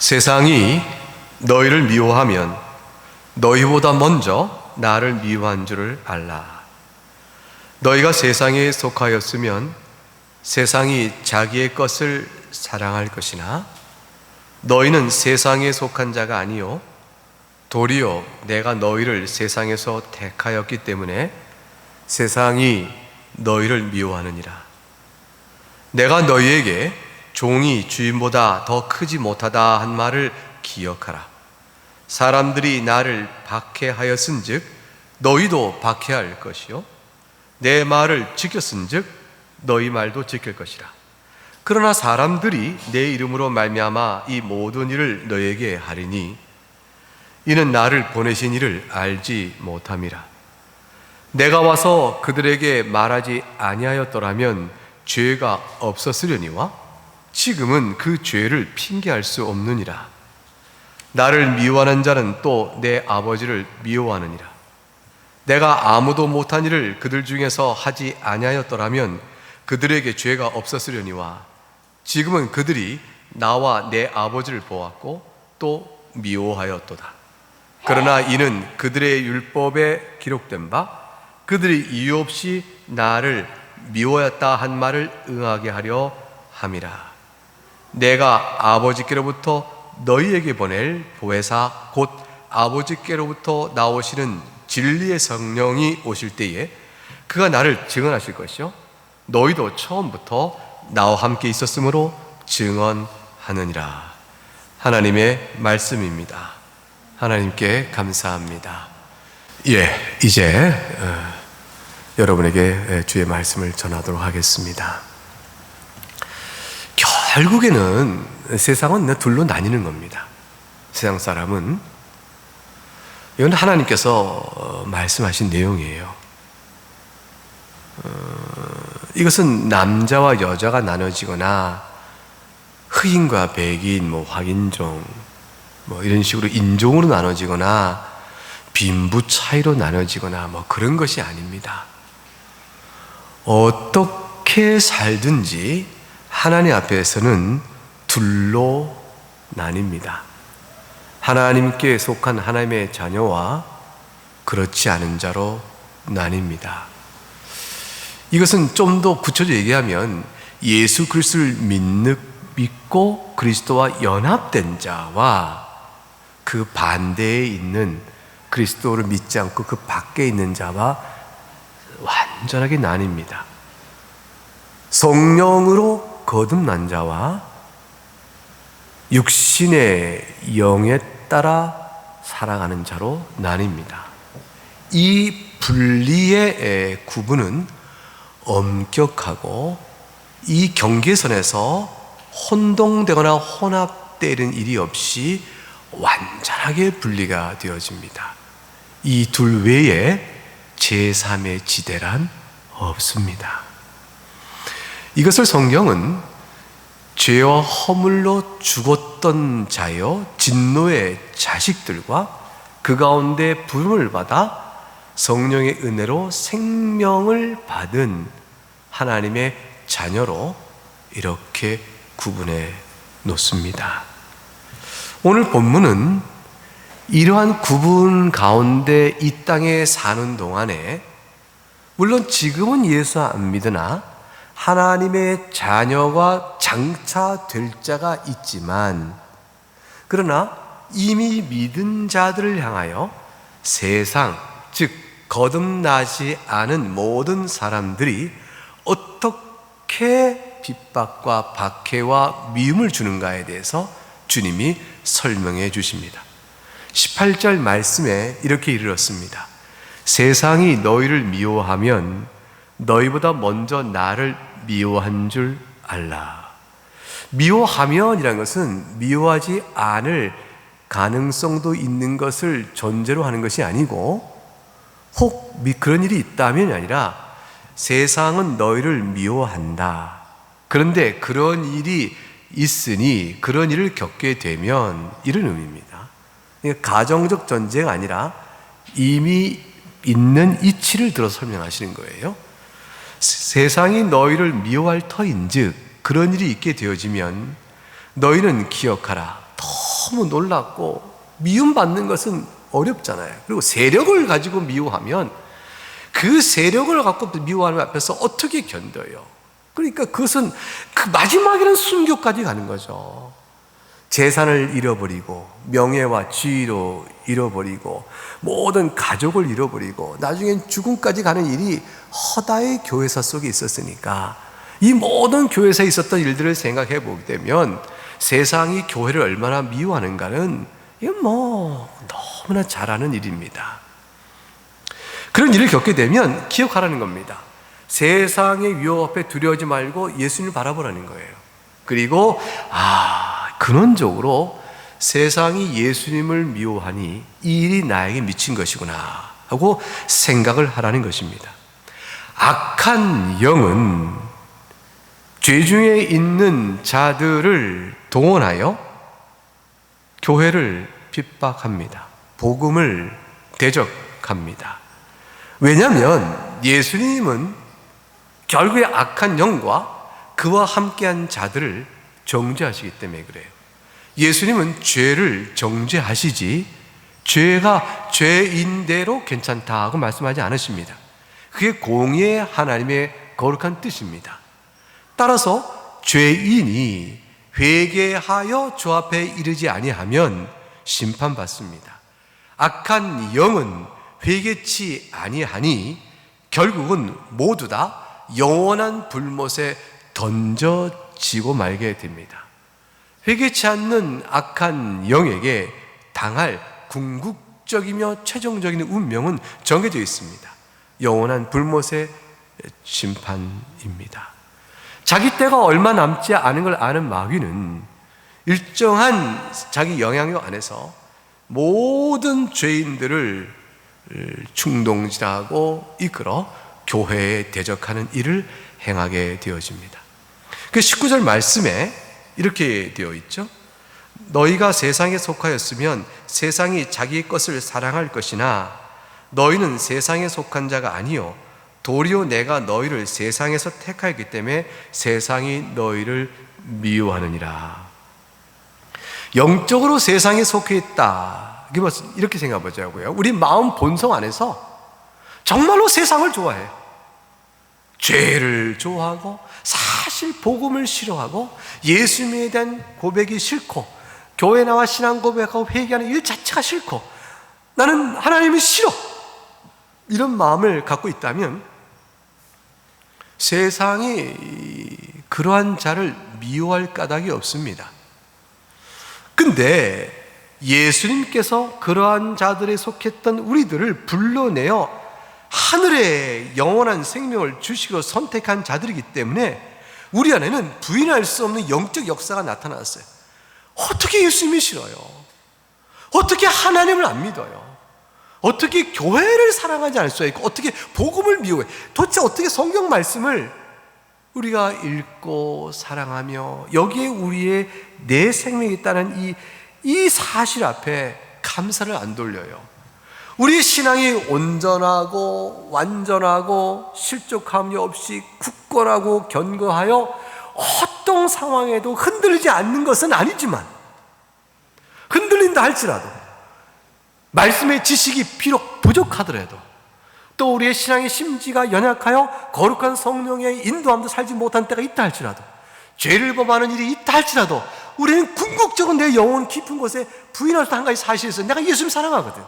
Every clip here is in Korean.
세상이 너희를 미워하면 너희보다 먼저 나를 미워한 줄을 알라. 너희가 세상에 속하였으면 세상이 자기의 것을 사랑할 것이나 너희는 세상에 속한 자가 아니요 도리어 내가 너희를 세상에서 택하였기 때문에 세상이 너희를 미워하느니라. 내가 너희에게 종이 주인보다 더 크지 못하다 한 말을 기억하라. 사람들이 나를 박해하였은즉 너희도 박해할 것이요 내 말을 지켰은즉 너희 말도 지킬 것이라. 그러나 사람들이 내 이름으로 말미암아 이 모든 일을 너희에게 하리니 이는 나를 보내신 이를 알지 못함이라. 내가 와서 그들에게 말하지 아니하였더라면 죄가 없었으려니와 지금은 그 죄를 핑계할 수 없느니라. 나를 미워하는 자는 또 내 아버지를 미워하느니라. 내가 아무도 못한 일을 그들 중에서 하지 아니하였더라면 그들에게 죄가 없었으려니와 지금은 그들이 나와 내 아버지를 보았고 또 미워하였도다. 그러나 이는 그들의 율법에 기록된 바 그들이 이유 없이 나를 미워했다 한 말을 응하게 하려 함이라. 내가 아버지께로부터 너희에게 보낼 보혜사 곧 아버지께로부터 나오시는 진리의 성령이 오실 때에 그가 나를 증언하실 것이요 너희도 처음부터 나와 함께 있었으므로 증언하느니라. 하나님의 말씀입니다. 하나님께 감사합니다. 이제 여러분에게 주의 말씀을 전하도록 하겠습니다. 결국에는 세상은 둘로 나뉘는 겁니다. 세상 사람은, 이건 하나님께서 말씀하신 내용이에요. 이것은 남자와 여자가 나눠지거나 흑인과 백인, 확인종, 이런 식으로 인종으로 나눠지거나 빈부 차이로 나눠지거나 그런 것이 아닙니다. 어떻게 살든지 하나님 앞에서는 둘로 나뉩니다. 하나님께 속한 하나님의 자녀와 그렇지 않은 자로 나뉩니다. 이것은 좀 더 굳혀져 얘기하면 예수 그리스도를 믿고 그리스도와 연합된 자와 그 반대에 있는 그리스도를 믿지 않고 그 밖에 있는 자와 완전하게 나뉩니다. 성령으로 거듭난 자와 육신의 영에 따라 살아가는 자로 나뉩니다. 이 분리의 구분은 엄격하고 이 경계선에서 혼동되거나 혼합되는 일이 없이 완전하게 분리가 되어집니다. 이 둘 외에 제3의 지대란 없습니다. 이것을 성경은 죄와 허물로 죽었던 자여 진노의 자식들과 그 가운데 부름을 받아 성령의 은혜로 생명을 받은 하나님의 자녀로 이렇게 구분해 놓습니다. 오늘 본문은 이러한 구분 가운데 이 땅에 사는 동안에 물론 지금은 예수 안 믿으나 하나님의 자녀가 장차 될 자가 있지만 그러나 이미 믿은 자들을 향하여 세상 즉 거듭나지 않은 모든 사람들이 어떻게 핍박과 박해와 미움을 주는가에 대해서 주님이 설명해 주십니다. 18절 말씀에 이렇게 이르렀습니다. 세상이 너희를 미워하면 너희보다 먼저 나를 미워한 줄 알라. 미워하면이라는 것은 미워하지 않을 가능성도 있는 것을 전제로 하는 것이 아니고 혹 그런 일이 있다면이 아니라 세상은 너희를 미워한다. 그런데 그런 일이 있으니 그런 일을 겪게 되면 이런 의미입니다. 그러니까 가정적 전제가 아니라 이미 있는 이치를 들어 설명하시는 거예요. 세상이 너희를 미워할 터인즉 그런 일이 있게 되어지면 너희는 기억하라. 더 너무 놀랍고 미움받는 것은 어렵잖아요. 그리고 세력을 가지고 미워하면 그 세력을 갖고 미워하는 앞에서 어떻게 견뎌요? 그러니까 그것은 그 마지막에는 순교까지 가는 거죠. 재산을 잃어버리고 명예와 지위로 잃어버리고 모든 가족을 잃어버리고 나중엔 죽음까지 가는 일이 허다의 교회사 속에 있었으니까 이 모든 교회사에 있었던 일들을 생각해 보게 되면 세상이 교회를 얼마나 미워하는가는 이건 너무나 잘 아는 일입니다. 그런 일을 겪게 되면 기억하라는 겁니다. 세상의 위협 앞에 두려워하지 말고 예수님을 바라보라는 거예요. 그리고 근원적으로 세상이 예수님을 미워하니 이 일이 나에게 미친 것이구나 하고 생각을 하라는 것입니다. 악한 영은 죄 중에 있는 자들을 동원하여 교회를 핍박합니다. 복음을 대적합니다. 왜냐하면 예수님은 결국에 악한 영과 그와 함께한 자들을 정죄하시기 때문에 그래요. 예수님은 죄를 정죄하시지 죄가 죄인대로 괜찮다 하고 말씀하지 않으십니다. 그게 공의의 하나님의 거룩한 뜻입니다. 따라서 죄인이 회개하여 주 앞에 이르지 아니하면 심판받습니다. 악한 영은 회개치 아니하니 결국은 모두 다 영원한 불못에 던져지고 말게 됩니다. 회개치 않는 악한 영에게 당할 궁극적이며 최종적인 운명은 정해져 있습니다. 영원한 불못의 심판입니다. 자기 때가 얼마 남지 않은 걸 아는 마귀는 일정한 자기 영향력 안에서 모든 죄인들을 충동질하고 이끌어 교회에 대적하는 일을 행하게 되어집니다. 그 19절 말씀에 이렇게 되어 있죠. 너희가 세상에 속하였으면 세상이 자기 것을 사랑할 것이나 너희는 세상에 속한 자가 아니요 도리어 내가 너희를 세상에서 택하였기 때문에 세상이 너희를 미워하느니라. 영적으로 세상에 속해 있다 이렇게 생각해 보자고요. 우리 마음 본성 안에서 정말로 세상을 좋아해요. 죄를 좋아하고 사실 복음을 싫어하고 예수님에 대한 고백이 싫고 교회 나와 신앙 고백하고 회개하는 일 자체가 싫고 나는 하나님이 싫어 이런 마음을 갖고 있다면 세상이 그러한 자를 미워할 까닭이 없습니다. 근데 예수님께서 그러한 자들에 속했던 우리들을 불러내어 하늘의 영원한 생명을 주시기로 선택한 자들이기 때문에 우리 안에는 부인할 수 없는 영적 역사가 나타났어요. 어떻게 예수님이 싫어요? 어떻게 하나님을 안 믿어요? 어떻게 교회를 사랑하지 않을 수가 있고 어떻게 복음을 미워해? 도대체 어떻게 성경 말씀을 우리가 읽고 사랑하며 여기에 우리의 내 생명이 있다는 이 사실 앞에 감사를 안 돌려요? 우리의 신앙이 온전하고 완전하고 실족함이 없이 굳건하고 견고하여 어떤 상황에도 흔들리지 않는 것은 아니지만 흔들린다 할지라도 말씀의 지식이 비록 부족하더라도 또 우리의 신앙의 심지가 연약하여 거룩한 성령의 인도함도 살지 못한 때가 있다 할지라도 죄를 범하는 일이 있다 할지라도 우리는 궁극적으로 내 영혼 깊은 곳에 부인할 수 한 가지 사실이 있어요. 내가 예수님 사랑하거든.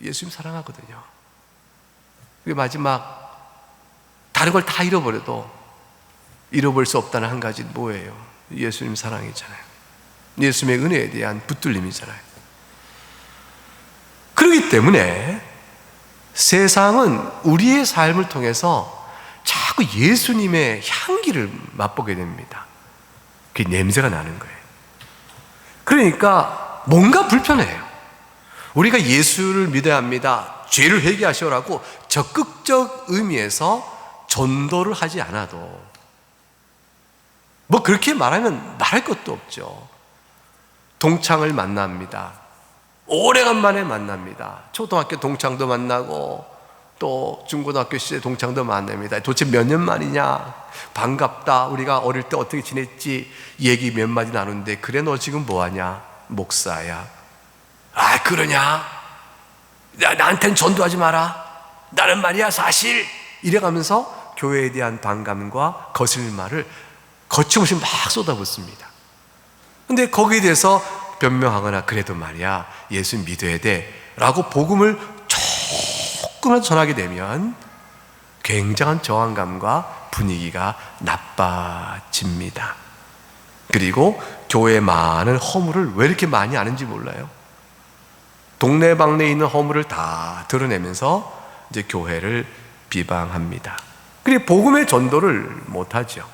예수님 사랑하거든요. 그리고 마지막 다른 걸 다 잃어버려도 잃어버릴 수 없다는 한 가지는 뭐예요? 예수님 사랑이잖아요. 예수님의 은혜에 대한 붙들림이잖아요. 그렇기 때문에 세상은 우리의 삶을 통해서 자꾸 예수님의 향기를 맛보게 됩니다. 그게 냄새가 나는 거예요. 그러니까 뭔가 불편해요. 우리가 예수를 믿어야 합니다. 죄를 회개하시오라고 적극적 의미에서 전도를 하지 않아도 뭐 그렇게 말하면 말할 것도 없죠. 동창을 만납니다. 오래간만에 만납니다. 초등학교 동창도 만나고 또 중고등학교 시절 동창도 만납니다. 도대체 몇 년 만이냐? 반갑다. 우리가 어릴 때 어떻게 지냈지? 얘기 몇 마디 나누는데, 그래 너 지금 뭐하냐? 목사야. 아, 그러냐? 나한텐 전도하지 마라. 나는 말이야 사실. 이래가면서 교회에 대한 반감과 거슬림말을 거침없이 막 쏟아붓습니다. 근데 거기에 대해서 변명하거나 그래도 말이야 예수 믿어야 돼 라고 복음을 조금만 전하게 되면 굉장한 저항감과 분위기가 나빠집니다. 그리고 교회에 많은 허물을 왜 이렇게 많이 아는지 몰라요. 동네방네에 있는 허물을 다 드러내면서 이제 교회를 비방합니다. 그리고 복음의 전도를 못하죠.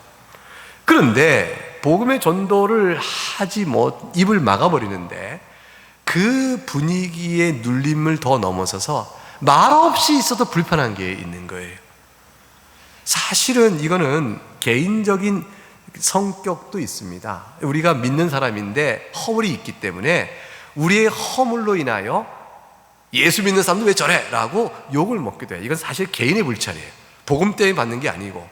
그런데 복음의 전도를 하지 못, 입을 막아버리는데 그 분위기의 눌림을 더 넘어서서 말없이 있어도 불편한 게 있는 거예요. 사실은 이거는 개인적인 성격도 있습니다. 우리가 믿는 사람인데 허물이 있기 때문에 우리의 허물로 인하여 예수 믿는 사람도 왜 저래? 라고 욕을 먹기도 해요. 이건 사실 개인의 불찰이에요. 복음 때문에 받는 게 아니고.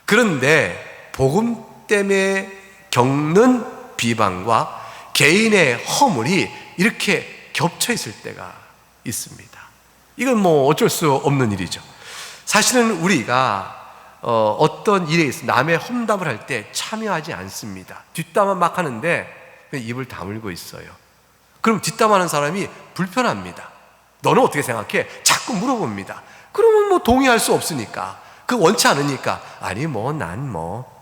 그런데 복음 때문에 겪는 비방과 개인의 허물이 이렇게 겹쳐 있을 때가 있습니다. 이건 뭐 어쩔 수 없는 일이죠. 사실은 우리가 어떤 일에 있어 남의 험담을 할 때 참여하지 않습니다. 뒷담화 막 하는데 입을 다물고 있어요. 그럼 뒷담화하는 사람이 불편합니다. 너는 어떻게 생각해? 자꾸 물어봅니다. 그러면 뭐 동의할 수 없으니까, 그 원치 않으니까, 아니 뭐 난 뭐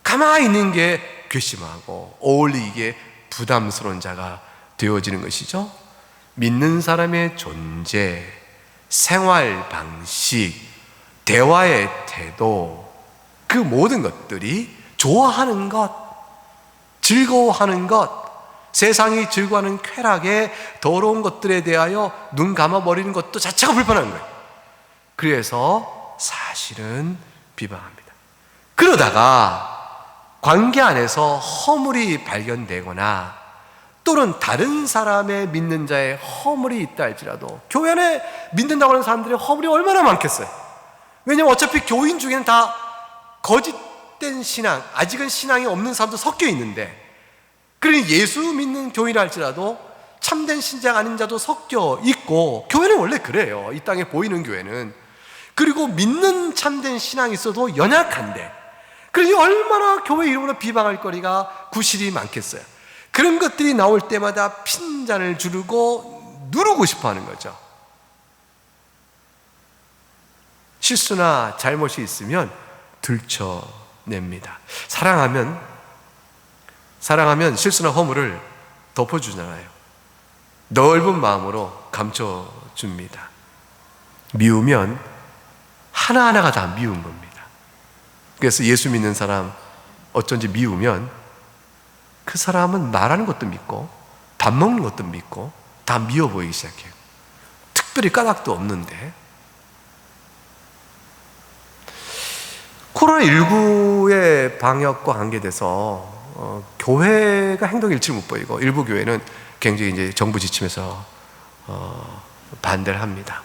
가만히 있는 게 괘씸하고 어울리기에 부담스러운 자가 되어지는 것이죠. 믿는 사람의 존재, 생활 방식, 대화의 태도, 그 모든 것들이 좋아하는 것, 즐거워하는 것, 세상이 즐거워하는 쾌락에 더러운 것들에 대하여 눈 감아버리는 것도 자체가 불편한 거예요. 그래서 사실은 비방합니다. 그러다가 관계 안에서 허물이 발견되거나 또는 다른 사람의 믿는 자의 허물이 있다 할지라도, 교회 안에 믿는다고 하는 사람들의 허물이 얼마나 많겠어요. 왜냐하면 어차피 교인 중에는 다 거짓된 신앙, 아직은 신앙이 없는 사람도 섞여 있는데, 그러니 예수 믿는 교인이라 할지라도 참된 신자가 아닌 자도 섞여 있고, 교회는 원래 그래요. 이 땅에 보이는 교회는. 그리고 믿는 참된 신앙이 있어도 연약한데, 그러니 얼마나 교회 이름으로 비방할 거리가 구실이 많겠어요. 그런 것들이 나올 때마다 핀잔을 주르고 누르고 싶어 하는 거죠. 실수나 잘못이 있으면 들춰냅니다. 사랑하면 실수나 허물을 덮어주잖아요. 넓은 마음으로 감춰줍니다. 미우면 하나하나가 다 미운 겁니다. 그래서 예수 믿는 사람 어쩐지 미우면 그 사람은 말하는 것도 믿고 밥 먹는 것도 믿고 다 미워 보이기 시작해요. 특별히 까닭도 없는데. 코로나19의 방역과 관계돼서 교회가 행동 일치를 못 보이고, 일부 교회는 굉장히 이제 정부 지침에서 반대를 합니다.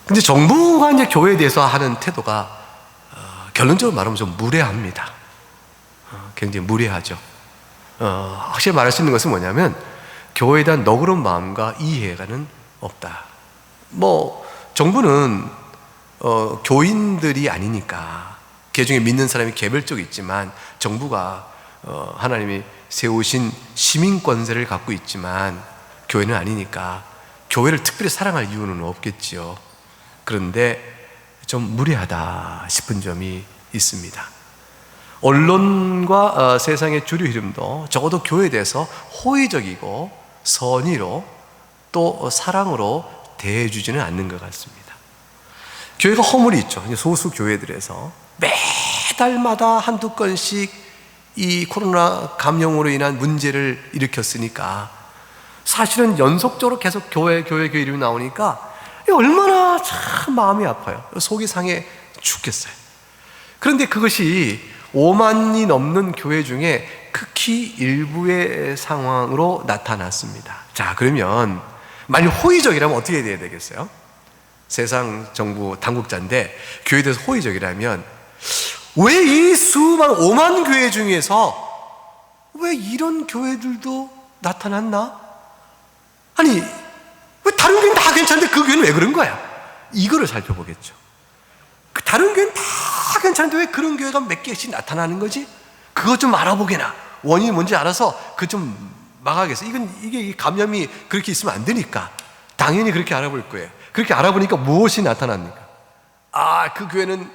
근데 정부가 이제 교회에 대해서 하는 태도가 결론적으로 말하면 좀 무례합니다. 굉장히 무례하죠. 확실히 말할 수 있는 것은 뭐냐면, 교회에 대한 너그러운 마음과 이해가는 없다. 뭐 정부는 교인들이 아니니까 개중에 믿는 사람이 개별적으로 있지만, 정부가 하나님이 세우신 시민 권세를 갖고 있지만 교회는 아니니까 교회를 특별히 사랑할 이유는 없겠지요. 그런데 좀 무례하다 싶은 점이 있습니다. 언론과 세상의 주류 흐름도 적어도 교회에 대해서 호의적이고 선의로 또 사랑으로 대해주지는 않는 것 같습니다. 교회가 허물이 있죠. 소수 교회들에서 매달마다 한두 건씩 이 코로나 감염으로 인한 문제를 일으켰으니까, 사실은 연속적으로 계속 교회 이름이 나오니까 얼마나 참 마음이 아파요. 속이 상해 죽겠어요. 그런데 그것이 5만이 넘는 교회 중에 극히 일부의 상황으로 나타났습니다. 자, 그러면 만약 호의적이라면 어떻게 돼야 되겠어요? 세상 정부 당국자인데 교회에 대해서 호의적이라면 왜 이 수만 5만 교회 중에서 왜 이런 교회들도 나타났나? 아니 왜 다른 교회는 다 괜찮은데 그 교회는 왜 그런 거야? 이거를 살펴보겠죠. 그 다른 교회는 다 괜찮은데 왜 그런 교회가 몇 개씩 나타나는 거지? 그거 좀 알아보게나. 원인이 뭔지 알아서 그 좀 막아야겠어. 이게 감염이 그렇게 있으면 안 되니까 당연히 그렇게 알아볼 거예요. 그렇게 알아보니까 무엇이 나타납니까? 그 교회는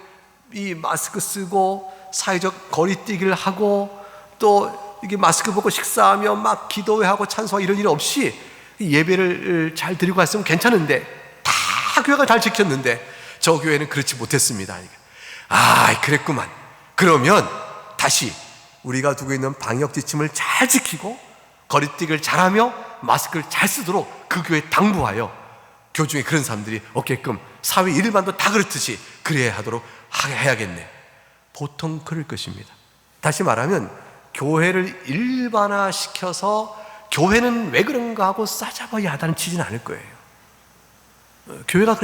이 마스크 쓰고 사회적 거리뛰기를 하고 또 이게 마스크 벗고 식사하며 막 기도회하고 찬송하고 이런 일 없이 예배를 잘 드리고 갔으면 괜찮은데 다 교회가 잘 지켰는데 저 교회는 그렇지 못했습니다. 그랬구만. 그러면 다시 우리가 두고 있는 방역 지침을 잘 지키고 거리뛰기를 잘하며 마스크를 잘 쓰도록 그 교회에 당부하여 교중에 그런 사람들이 없게끔 사회 일반도 다 그렇듯이 그래야 하도록 해야겠네. 보통 그럴 것입니다. 다시 말하면 교회를 일반화시켜서 교회는 왜 그런가 하고 싸잡아 야단치지는 않을 거예요. 교회가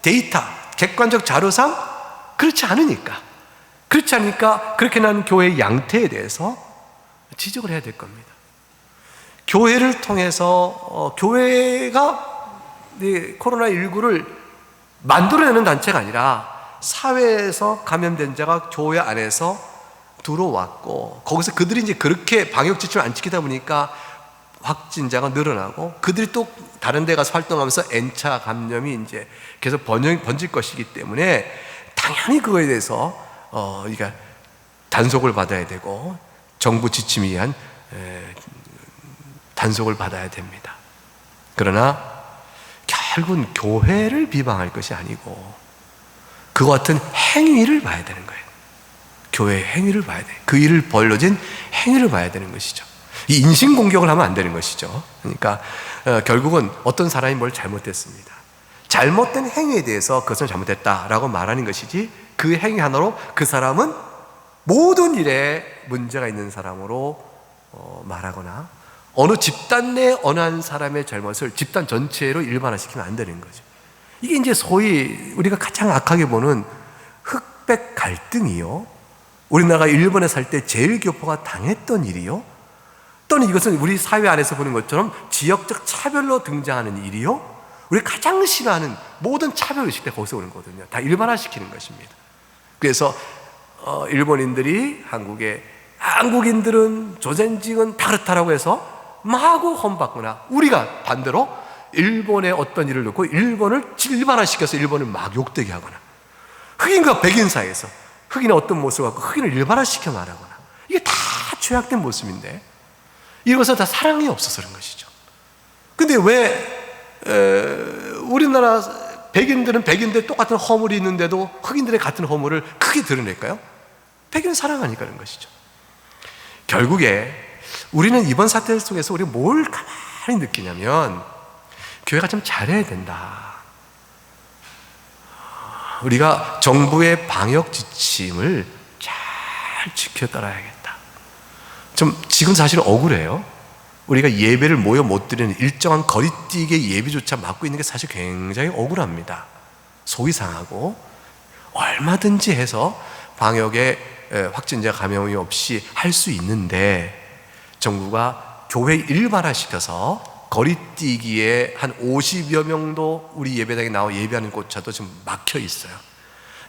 데이터, 객관적 자료상 그렇지 않으니까 그렇게 난 교회의 양태에 대해서 지적을 해야 될 겁니다. 교회를 통해서 교회가 코로나19를 만들어내는 단체가 아니라 사회에서 감염된 자가 교회 안에서 들어왔고 거기서 그들이 이제 그렇게 방역 지침을 안 지키다 보니까 확진자가 늘어나고 그들이 또 다른 데 가서 활동하면서 N차 감염이 이제 계속 번질 것이기 때문에 당연히 그거에 대해서 그러니까 단속을 받아야 되고 정부 지침에 의한 단속을 받아야 됩니다. 그러나 결국은 교회를 비방할 것이 아니고 그와 같은 행위를 봐야 되는 거예요. 교회의 행위를 봐야 돼요. 그 일을 벌어진 행위를 봐야 되는 것이죠. 이 인신공격을 하면 안 되는 것이죠. 그러니까 결국은 어떤 사람이 뭘 잘못했습니다. 잘못된 행위에 대해서 그것은 잘못됐다라고 말하는 것이지 그 행위 하나로 그 사람은 모든 일에 문제가 있는 사람으로 말하거나 어느 집단 내 어느 한 사람의 잘못을 집단 전체로 일반화시키면 안 되는 거죠. 이게 이제 소위 우리가 가장 악하게 보는 흑백 갈등이요, 우리나라가 일본에 살 때 제일 교포가 당했던 일이요, 또는 이것은 우리 사회 안에서 보는 것처럼 지역적 차별로 등장하는 일이요, 우리 가장 싫어하는 모든 차별의식 때 거기서 오는 거거든요. 다 일반화시키는 것입니다. 그래서 일본인들이 한국인들은 조센징은 다 그렇다라고 해서 마구 혼받거나 우리가 반대로 일본의 어떤 일을 놓고 일본을 일반화시켜서 일본을 막 욕되게 하거나 흑인과 백인 사이에서 흑인의 어떤 모습을 갖고 흑인을 일반화시켜 말하거나 이게 다 죄악된 모습인데 이것은 다 사랑이 없어서 그런 것이죠. 근데 왜 우리나라 백인들은 백인들 똑같은 허물이 있는데도 흑인들의 같은 허물을 크게 드러낼까요? 백인은 사랑하니까 그런 것이죠. 결국에 우리는 이번 사태 속에서 우리가 뭘 가만히 느끼냐면 교회가 좀 잘해야 된다. 우리가 정부의 방역 지침을 잘 지켜 따라야겠다. 지금 사실 억울해요. 우리가 예배를 모여 못 드리는 일정한 거리뛰기의 예배조차 막고 있는 게 사실 굉장히 억울합니다. 속이 상하고 얼마든지 해서 방역에 확진자 감염이 없이 할 수 있는데 정부가 교회 일반화시켜서 거리뛰기에 한 50여 명도 우리 예배당에 나와 예배하는 곳차도 지금 막혀 있어요.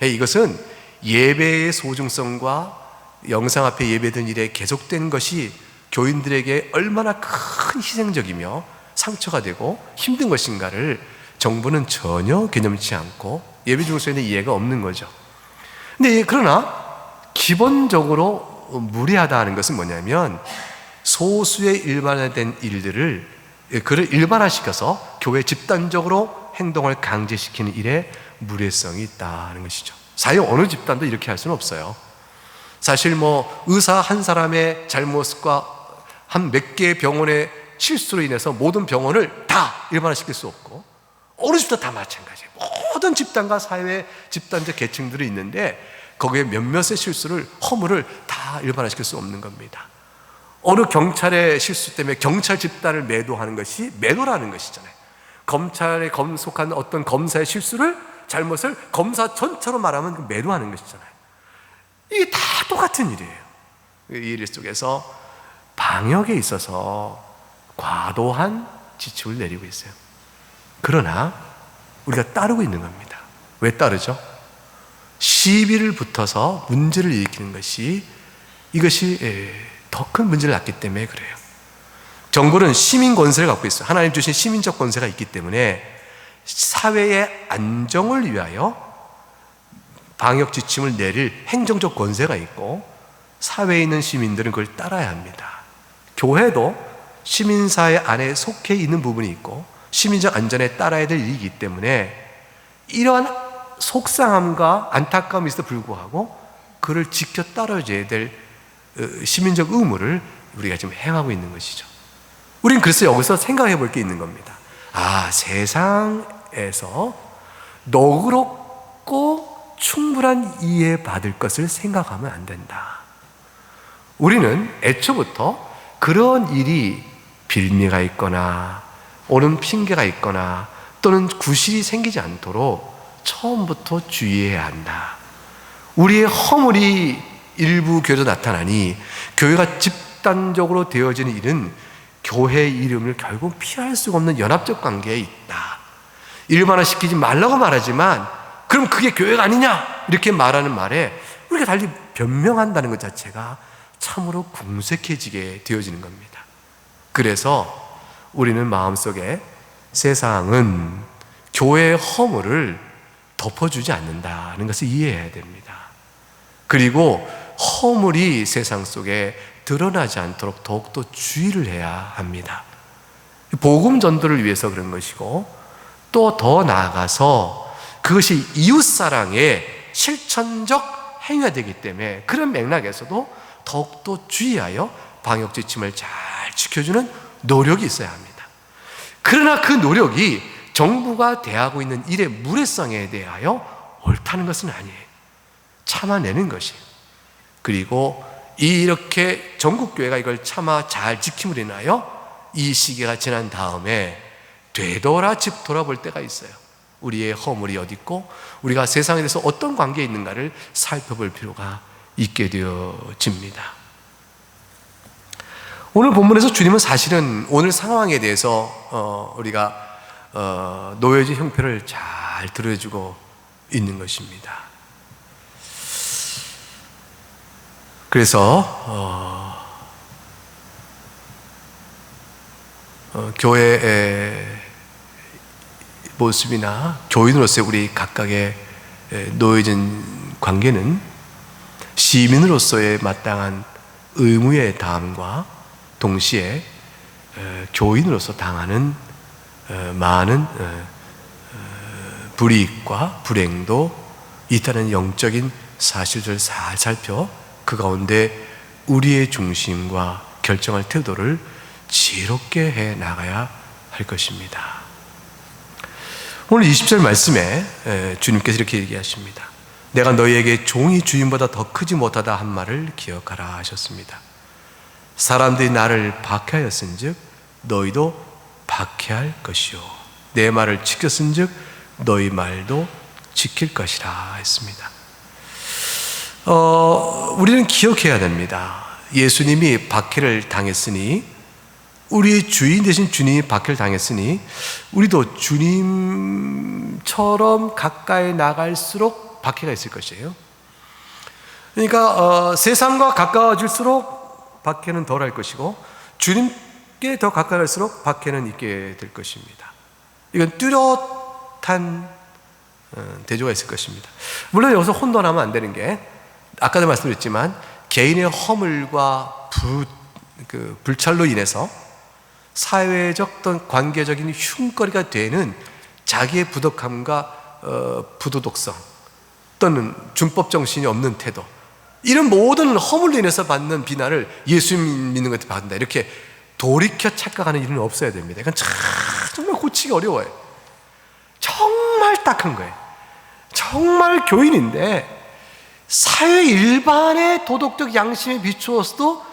이것은 예배의 소중성과 영상 앞에 예배드린 일에 계속된 것이 교인들에게 얼마나 큰 희생적이며 상처가 되고 힘든 것인가를 정부는 전혀 개념치 않고 예배 중에서는 이해가 없는 거죠. 근데 그러나 기본적으로 무리하다는 것은 뭐냐면 소수의 일반화된 일들을 그를 일반화시켜서 교회 집단적으로 행동을 강제시키는 일에 무례성이 있다는 것이죠. 사회 어느 집단도 이렇게 할 수는 없어요. 사실 의사 한 사람의 잘못과 한 몇 개의 병원의 실수로 인해서 모든 병원을 다 일반화시킬 수 없고 어느 집단 다 마찬가지예요. 모든 집단과 사회 집단적 계층들이 있는데 거기에 몇몇의 실수를 허물을 다 일반화시킬 수 없는 겁니다. 어느 경찰의 실수 때문에 경찰 집단을 매도하는 것이 매도라는 것이잖아요. 검찰에 속한 어떤 검사의 실수를 잘못을 검사 전처럼 말하면 매도하는 것이잖아요. 이게 다 똑같은 일이에요. 이 일 속에서 방역에 있어서 과도한 지침을 내리고 있어요. 그러나 우리가 따르고 있는 겁니다. 왜 따르죠? 시비를 붙어서 문제를 일으키는 이것이 더 큰 문제를 낳기 때문에 그래요. 정부는 시민 권세를 갖고 있어요. 하나님 주신 시민적 권세가 있기 때문에 사회의 안정을 위하여 방역 지침을 내릴 행정적 권세가 있고, 사회에 있는 시민들은 그걸 따라야 합니다. 교회도 시민사회 안에 속해 있는 부분이 있고 시민적 안전에 따라야 될 일이기 때문에 이러한 속상함과 안타까움이 있어도 불구하고 그를 지켜 따라줘야 될 시민적 의무를 우리가 지금 행하고 있는 것이죠. 우린 그래서 여기서 생각해 볼 게 있는 겁니다. 세상에서 너그럽고 충분한 이해받을 것을 생각하면 안 된다. 우리는 애초부터 그런 일이 빌미가 있거나 옳은 핑계가 있거나 또는 구실이 생기지 않도록 처음부터 주의해야 한다. 우리의 허물이 일부 교회에서 나타나니 교회가 집단적으로 되어지는 일은 교회의 이름을 결국 피할 수가 없는 연합적 관계에 있다. 일반화시키지 말라고 말하지만 그럼 그게 교회가 아니냐 이렇게 말하는 말에 우리가 달리 변명한다는 것 자체가 참으로 궁색해지게 되어지는 겁니다. 그래서 우리는 마음속에 세상은 교회의 허물을 덮어주지 않는다는 것을 이해해야 됩니다. 그리고 허물이 세상 속에 드러나지 않도록 더욱더 주의를 해야 합니다. 복음 전도를 위해서 그런 것이고, 또 더 나아가서 그것이 이웃사랑의 실천적 행위가 되기 때문에 그런 맥락에서도 더욱더 주의하여 방역 지침을 잘 지켜주는 노력이 있어야 합니다. 그러나 그 노력이 정부가 대하고 있는 일의 무례성에 대하여 옳다는 것은 아니에요. 참아내는 것이에요. 그리고 이렇게 전국교회가 이걸 참아 잘 지킴으로 인하여 이 시기가 지난 다음에 되돌아 집 돌아볼 때가 있어요. 우리의 허물이 어디 있고 우리가 세상에 대해서 어떤 관계에 있는가를 살펴볼 필요가 있게 되어집니다. 오늘 본문에서 주님은 사실은 오늘 상황에 대해서 우리가 노예제 형편을 잘 들어주고 있는 것입니다. 그래서 교회의 모습이나 교인으로서의 우리 각각의 노예진 관계는 시민으로서의 마땅한 의무의 다함과 동시에 교인으로서 당하는 많은 불이익과 불행도 있다는 영적인 사실들을 잘 살펴 그 가운데 우리의 중심과 결정할 태도를 지혜롭게 해 나가야 할 것입니다. 오늘 20절 말씀에 주님께서 이렇게 얘기하십니다. 내가 너희에게 종이 주인보다 더 크지 못하다 한 말을 기억하라 하셨습니다. 사람들이 나를 박해하였은즉 너희도 박해할 것이요 내 말을 지켰은즉 너희 말도 지킬 것이라 했습니다. 우리는 기억해야 됩니다. 예수님이 박해를 당했으니, 우리 주인 대신 주님이 박해를 당했으니 우리도 주님처럼 가까이 나갈수록 박해가 있을 것이에요. 그러니까 세상과 가까워질수록 박해는 덜할 것이고 주님께 더 가까이 갈수록 박해는 있게 될 것입니다. 이건 뚜렷한 대조가 있을 것입니다. 물론 여기서 혼돈하면 안 되는 게, 아까도 말씀드렸지만 개인의 허물과 불찰로 인해서 사회적 또는 관계적인 흉거리가 되는 자기의 부덕함과 부도덕성 또는 준법 정신이 없는 태도, 이런 모든 허물로 인해서 받는 비난을 예수 믿는 것한테 받는다 이렇게 돌이켜 착각하는 일은 없어야 됩니다. 이건 정말 고치기 어려워요. 정말 딱한 거예요. 정말 교인인데 사회 일반의 도덕적 양심에 비추어서도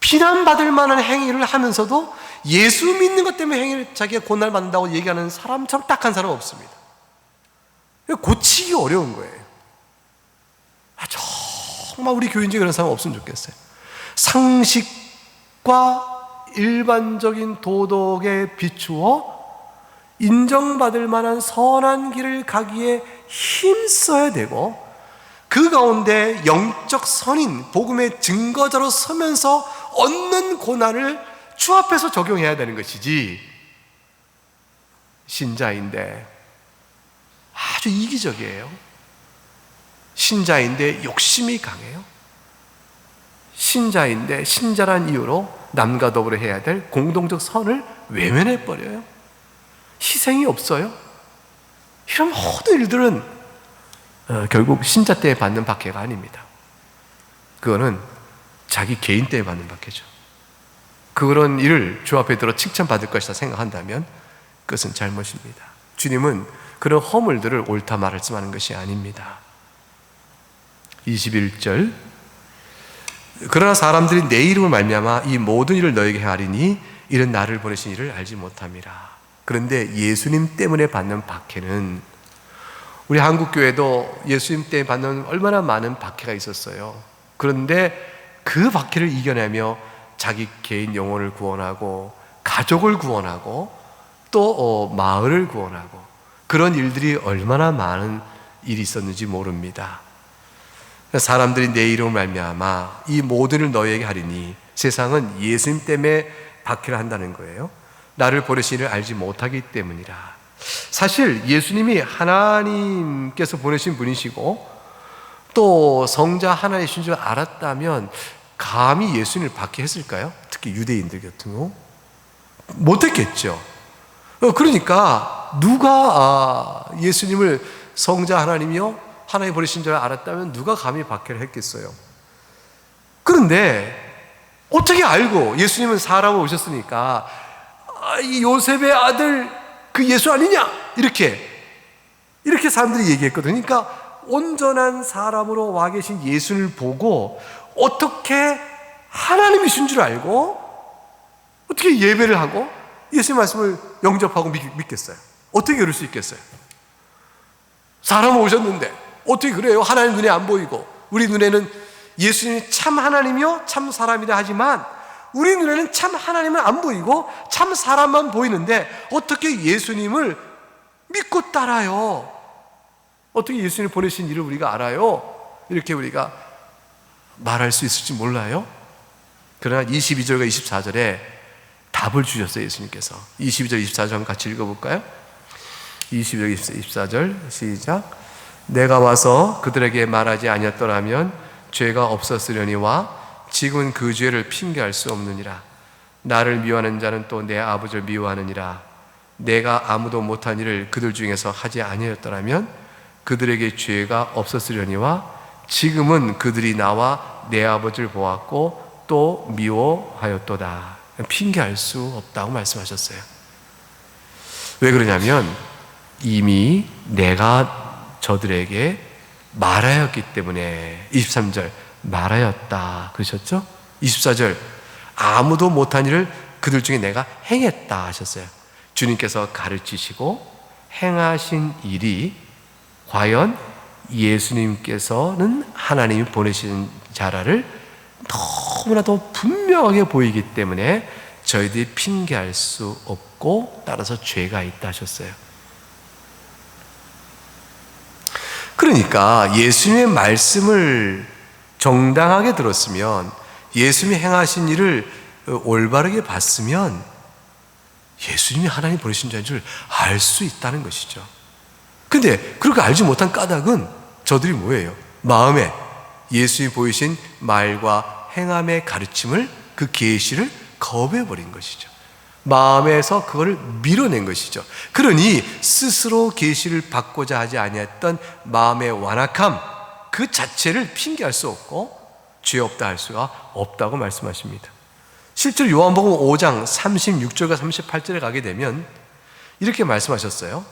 비난받을 만한 행위를 하면서도 예수 믿는 것 때문에 자기가 고난을 받는다고 얘기하는 사람처럼 딱한 사람은 없습니다. 고치기 어려운 거예요. 정말 우리 교인 중에 그런 사람 없으면 좋겠어요. 상식과 일반적인 도덕에 비추어 인정받을 만한 선한 길을 가기에 힘써야 되고, 그 가운데 영적 선인 복음의 증거자로 서면서 얻는 고난을 주 앞에서 적용해야 되는 것이지, 신자인데 아주 이기적이에요. 신자인데 욕심이 강해요. 신자인데 신자란 이유로 남과 더불어 해야 될 공동적 선을 외면해버려요. 희생이 없어요. 이런 모든 일들은 결국 신자 때문에 받는 박해가 아닙니다. 그거는 자기 개인 때문에 받는 박해죠. 그런 일을 주 앞에 들어 칭찬받을 것이다 생각한다면 그것은 잘못입니다. 주님은 그런 허물들을 옳다 말씀하는 것이 아닙니다. 21절, 그러나 사람들이 내 이름을 말미암아 이 모든 일을 너에게 하리니 이는 나를 보내신 이를 알지 못함이라. 그런데 예수님 때문에 받는 박해는, 우리 한국교회도 예수님 때문에 받는 얼마나 많은 박해가 있었어요. 그런데 그 박해를 이겨내며 자기 개인 영혼을 구원하고 가족을 구원하고 또 마을을 구원하고 그런 일들이 얼마나 많은 일이 있었는지 모릅니다. 사람들이 내 이름을 말미암아 이 모든 일을 너희에게 하리니, 세상은 예수님 때문에 박해를 한다는 거예요. 나를 보내신 이를 알지 못하기 때문이라. 사실 예수님이 하나님께서 보내신 분이시고 또 성자 하나이신 줄 알았다면 감히 예수님을 박해했을까요? 특히 유대인들 같은 경우 못했겠죠. 그러니까 누가 예수님을 성자 하나님이요 하나님 보내신 줄 알았다면 누가 감히 박해를 했겠어요? 그런데 어떻게 알고 예수님은 사람으로 오셨으니까 이 요셉의 아들 그 예수 아니냐? 이렇게 사람들이 얘기했거든요. 그러니까 온전한 사람으로 와 계신 예수를 보고 어떻게 하나님이신 줄 알고 어떻게 예배를 하고 예수의 말씀을 영접하고 믿겠어요? 어떻게 그럴 수 있겠어요? 사람 오셨는데 어떻게 그래요? 하나님 눈에 안 보이고 우리 눈에는 예수님이 참 하나님이요 참 사람이라 하지만 우리 눈에는 참 하나님은 안 보이고 참 사람만 보이는데 어떻게 예수님을 믿고 따라요? 어떻게 예수님을 보내신 일을 우리가 알아요? 이렇게 우리가 말할 수 있을지 몰라요. 그러나 22절과 24절에 답을 주셨어요. 예수님께서 22절 24절 같이 읽어볼까요? 22절 24절 시작. 내가 와서 그들에게 말하지 아니었더라면 죄가 없었으려니와 지금은 그 죄를 핑계할 수 없느니라. 나를 미워하는 자는 또 내 아버지를 미워하느니라. 내가 아무도 못한 일을 그들 중에서 하지 아니었더라면 그들에게 죄가 없었으려니와 지금은 그들이 나와 내 아버지를 보았고 또 미워하였도다. 핑계할 수 없다고 말씀하셨어요. 왜 그러냐면 이미 내가 저들에게 말하였기 때문에. 23절 말하였다 그러셨죠? 24절 아무도 못한 일을 그들 중에 내가 행했다 하셨어요. 주님께서 가르치시고 행하신 일이 과연 예수님께서는 하나님이 보내신 자라를 너무나도 분명하게 보이기 때문에 저희들이 핑계할 수 없고 따라서 죄가 있다 하셨어요. 그러니까 예수님의 말씀을 정당하게 들었으면, 예수님이 행하신 일을 올바르게 봤으면 예수님이 하나님 보내신 자인 줄 알 수 있다는 것이죠. 근데 그렇게 알지 못한 까닭은 저들이 뭐예요? 마음에 예수님이 보이신 말과 행함의 가르침을, 그 계시를 거부해버린 것이죠. 마음에서 그거를 밀어낸 것이죠. 그러니 스스로 계시를 받고자 하지 아니했던 마음의 완악함 그 자체를 핑계할 수 없고 죄 없다 할 수가 없다고 말씀하십니다. 실제로 요한복음 5장 36절과 38절에 가게 되면 이렇게 말씀하셨어요.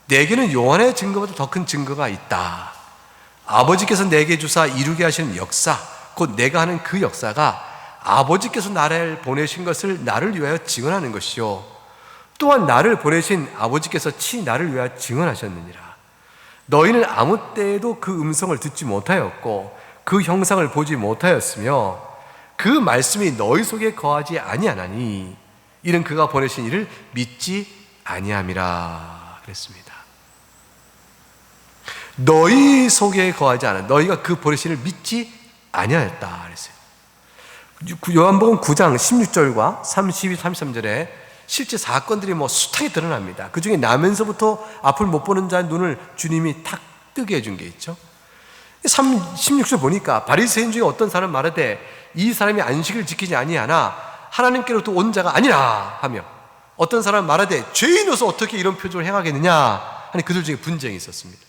내게는 요한의 증거보다 더 큰 증거가 있다. 아버지께서 내게 주사 이루게 하시는 역사, 곧 내가 하는 그 역사가 아버지께서 나를 보내신 것을 나를 위하여 증언하는 것이요 또한 나를 보내신 아버지께서 친히 나를 위하여 증언하셨느니라. 너희는 아무 때에도 그 음성을 듣지 못하였고 그 형상을 보지 못하였으며 그 말씀이 너희 속에 거하지 아니하나니 이는 그가 보내신 이를 믿지 아니함이라 그랬습니다. 너희 속에 거하지 않아, 너희가 그 보내신 이를 믿지 아니하였다 그랬어요. 요한복음 9장 16절과 32, 33절에 실제 사건들이 숱하게 드러납니다. 그 중에 나면서부터 앞을 못 보는 자의 눈을 주님이 탁 뜨게 해준 게 있죠. 16절 보니까 바리새인 중에 어떤 사람 말하되 이 사람이 안식을 지키지 아니하나 하나님께로부터 온 자가 아니라 하며, 어떤 사람 말하되 죄인으로서 어떻게 이런 표적을 행하겠느냐 하니 그들 중에 분쟁이 있었습니다.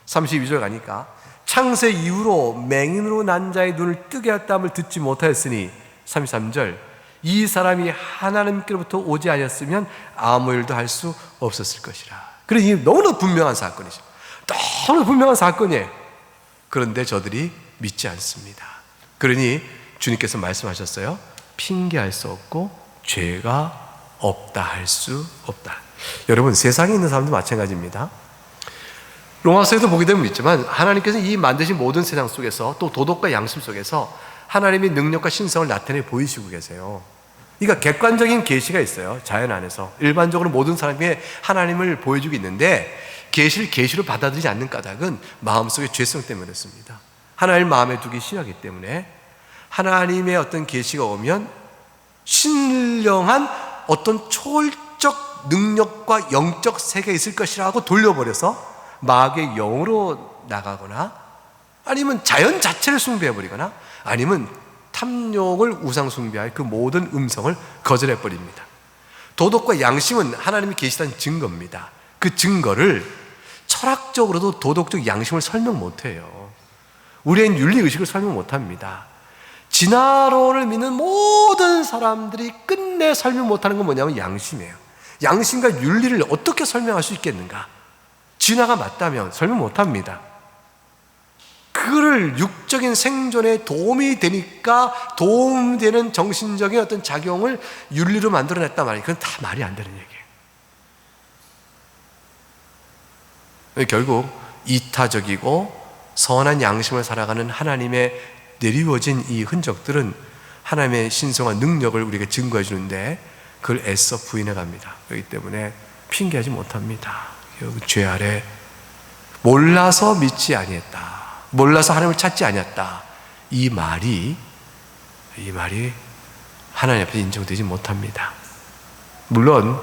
32절 가니까 창세 이후로 맹인으로 난 자의 눈을 뜨게 했다함을 듣지 못하였으니 33절 이 사람이 하나님께로부터 오지 아니었으면 아무 일도 할 수 없었을 것이라. 그래서 이게 너무나 분명한 사건이죠. 너무나 분명한 사건이에요. 그런데 저들이 믿지 않습니다. 그러니 주님께서 말씀하셨어요. 핑계할 수 없고 죄가 없다 할 수 없다. 여러분, 세상에 있는 사람도 마찬가지입니다. 로마서에도 보게 되면 있지만 하나님께서 이 만드신 모든 세상 속에서 또 도덕과 양심 속에서 하나님의 능력과 신성을 나타내 보이시고 계세요. 그러니까 객관적인 계시가 있어요. 자연 안에서 일반적으로 모든 사람에게 하나님을 보여주고 있는데 계시를 계시로 받아들이지 않는 까닭은 마음속의 죄성 때문에 그렇습니다. 하나님을 마음에 두기 싫어하기 때문에 하나님의 어떤 계시가 오면 신령한 어떤 초월적 능력과 영적 세계가 있을 것이라고 돌려버려서 마귀의 영으로 나가거나 아니면 자연 자체를 숭배해버리거나 아니면 탐욕을 우상 숭배할 그 모든 음성을 거절해버립니다. 도덕과 양심은 하나님이 계시다는 증거입니다. 그 증거를 철학적으로도 도덕적 양심을 설명 못해요. 우리의 윤리의식을 설명 못합니다. 진화론을 믿는 모든 사람들이 끝내 설명 못하는 건 뭐냐면 양심이에요. 양심과 윤리를 어떻게 설명할 수 있겠는가? 진화가 맞다면 설명 못합니다. 그거를 육적인 생존에 도움이 되니까 도움되는 정신적인 어떤 작용을 윤리로 만들어냈단 말이에요. 그건 다 말이 안 되는 얘기예요. 결국 이타적이고 선한 양심을 살아가는 하나님의 내리워진 이 흔적들은 하나님의 신성과 능력을 우리에게 증거해 주는데 그걸 애써 부인해 갑니다. 그렇기 때문에 핑계하지 못합니다. 죄 아래 몰라서 믿지 아니했다, 몰라서 하나님을 찾지 아니했다, 이 말이 하나님 앞에 인정되지 못합니다. 물론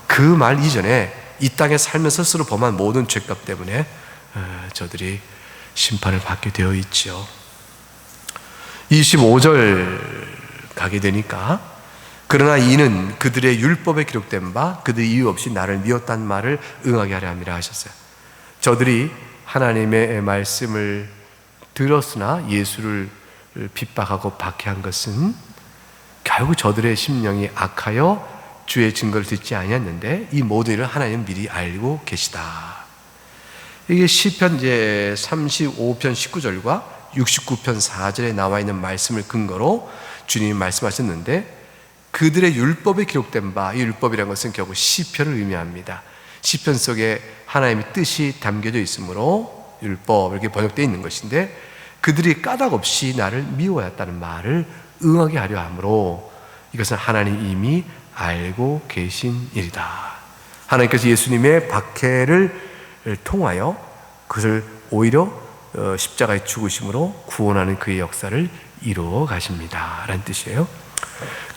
그 말 이전에 이 땅에 살면서 스스로 범한 모든 죄값 때문에 저들이 심판을 받게 되어 있죠. 25절 가게 되니까 그러나 이는 그들의 율법에 기록된 바 그들이 이유 없이 나를 미웠다는 말을 응하게 하려 함이라 하셨어요. 저들이 하나님의 말씀을 들었으나 예수를 핍박하고 박해한 것은 결국 저들의 심령이 악하여 주의 증거를 듣지 아니했는데 이 모든 일을 하나님은 미리 알고 계시다. 이게 시편 이제 35편 19절과 69편 4절에 나와 있는 말씀을 근거로 주님이 말씀하셨는데, 그들의 율법에 기록된 바, 이 율법이라는 것은 결국 시편을 의미합니다. 시편 속에 하나님의 뜻이 담겨져 있으므로 율법 이렇게 번역되어 있는 것인데, 그들이 까닭 없이 나를 미워했다는 말을 응하게 하려 하므로 이것은 하나님 이미 알고 계신 일이다. 하나님께서 예수님의 박해를 통하여 그것을 오히려 십자가의 죽으심으로 구원하는 그의 역사를 이루어 가십니다 라는 뜻이에요.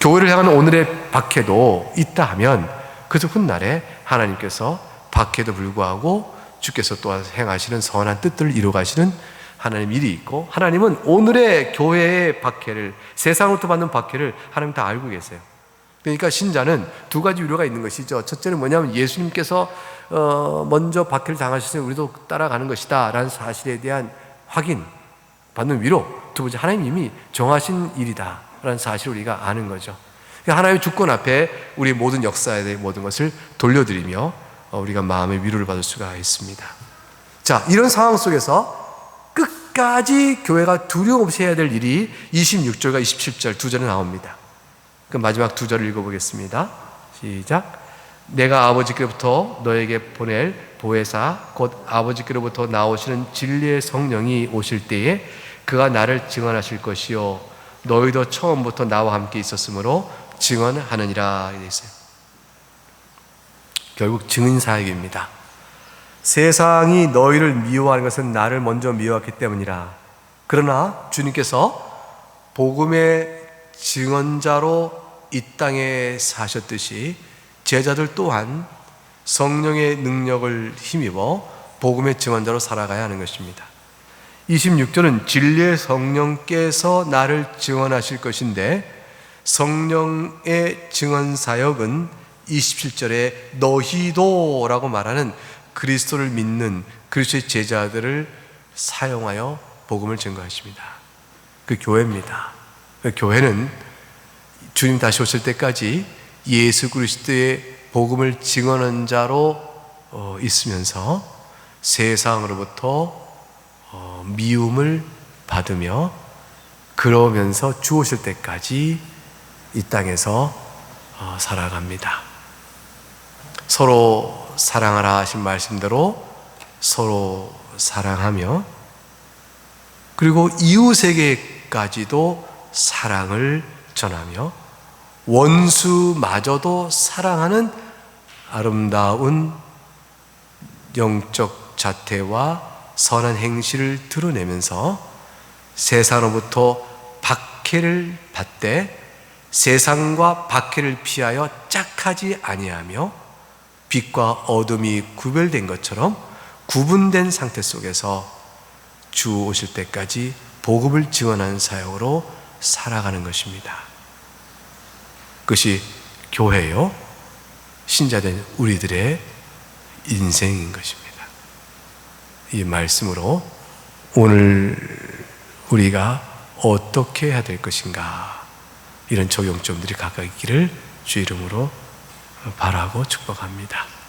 교회를 향한 오늘의 박해도 있다 하면 그저 훗날에 하나님께서 박해도 불구하고 주께서 또한 행하시는 선한 뜻들을 이루어 가시는 하나님 일이 있고, 하나님은 오늘의 교회의 박해를, 세상으로부터 받는 박해를 하나님 다 알고 계세요. 그러니까 신자는 두 가지 위로가 있는 것이죠. 첫째는 뭐냐면 예수님께서 먼저 박해를 당하셨으니 우리도 따라가는 것이다 라는 사실에 대한 확인, 받는 위로. 두 번째, 하나님 이미 정하신 일이다 라는 사실을 우리가 아는 거죠. 그러니까 하나님의 주권 앞에 우리의 모든 역사에 대해 모든 것을 돌려드리며 우리가 마음의 위로를 받을 수가 있습니다. 자, 이런 상황 속에서 끝까지 교회가 두려움 없이 해야 될 일이 26절과 27절 두 절에 나옵니다. 그 마지막 두 절을 읽어보겠습니다. 시작. 내가 아버지께로부터 너에게 보낼 보혜사 곧 아버지께로부터 나오시는 진리의 성령이 오실 때에 그가 나를 증언하실 것이요 너희도 처음부터 나와 함께 있었으므로 증언하느니라 이렇게 있어요. 결국 증인 사역입니다. 세상이 너희를 미워하는 것은 나를 먼저 미워했기 때문이라. 그러나 주님께서 복음의 증언자로 이 땅에 사셨듯이 제자들 또한 성령의 능력을 힘입어 복음의 증언자로 살아가야 하는 것입니다. 26절은 진리의 성령께서 나를 증언하실 것인데 성령의 증언 사역은 27절에 너희도라고 말하는 그리스도를 믿는 그리스도의 제자들을 사용하여 복음을 증거하십니다. 그 교회입니다. 그 교회는 주님 다시 오실 때까지 예수 그리스도의 복음을 증언한 자로 있으면서 세상으로부터 미움을 받으며 그러면서 주 오실 때까지 이 땅에서 살아갑니다. 서로 사랑하라 하신 말씀대로 서로 사랑하며 그리고 이웃에게까지도 사랑을 전하며 원수마저도 사랑하는 아름다운 영적 자태와 선한 행실을 드러내면서 세상으로부터 박해를 받되 세상과 박해를 피하여 짝하지 아니하며 빛과 어둠이 구별된 것처럼 구분된 상태 속에서 주 오실 때까지 복음을 증언하는 사역으로 살아가는 것입니다. 그것이 교회요 신자된 우리들의 인생인 것입니다. 이 말씀으로 오늘 우리가 어떻게 해야 될 것인가 이런 적용점들이 각각 있기를 주 이름으로 바라고 축복합니다.